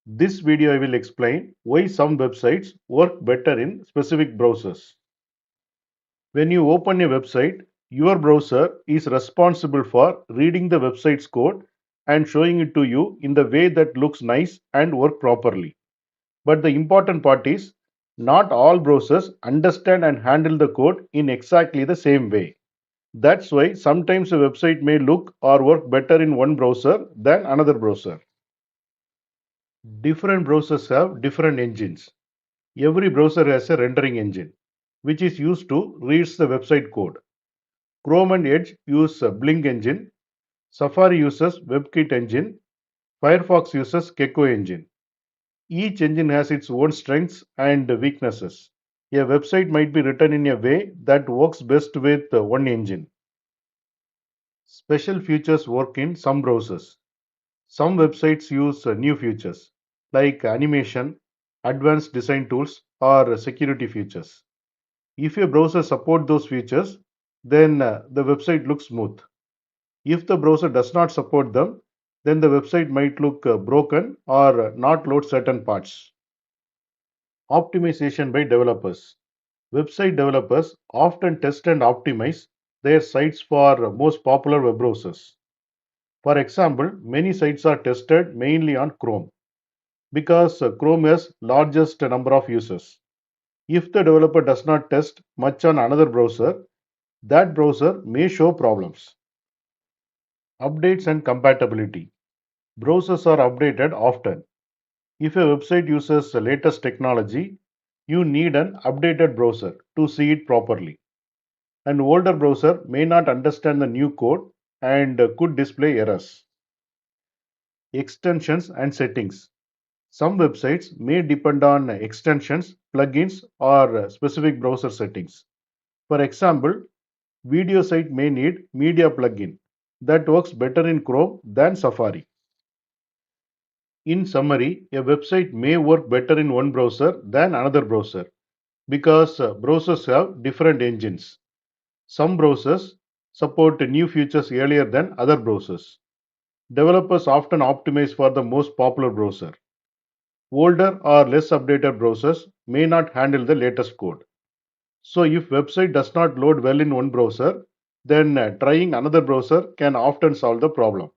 This video I will explain why some websites work better in specific browsers. When you open a website, your browser is responsible for reading the website's code and showing it to you in the way that looks nice and work properly. But the important part is not all browsers understand and handle the code in exactly the same way. That's why sometimes a website may look or work better in one browser than another browser. Different browsers have different engines. Every browser has a rendering engine, which is used to read the website code. Chrome and Edge use a Blink engine, Safari uses WebKit engine, Firefox uses Gecko engine. Each engine has its own strengths and weaknesses. A website might be written in a way that works best with one engine. Special features work in some browsers. Some websites use new features like animation, advanced design tools, or security features. If a browser supports those features, then the website looks smooth. If the browser does not support them, then the website might look broken or not load certain parts. Optimization by developers. Website developers often test and optimize their sites for most popular web browsers. For example, many sites are tested mainly on Chrome because Chrome has largest number of users. If the developer does not test much on another browser, that browser may show problems. Updates and compatibility. Browsers are updated often. If a website uses the latest technology, you need an updated browser to see it properly. An older browser may not understand the new code and could display errors. Extensions and settings. Some websites may depend on extensions, plugins, or specific browser settings. For example, video site may need media plugin that works better in Chrome than Safari. In summary, a website may work better in one browser than another browser because browsers have different engines. Some browsers support new features earlier than other browsers. Developers often optimize for the most popular browser. Older or less updated browsers may not handle the latest code. So if website does not load well in one browser, then trying another browser can often solve the problem.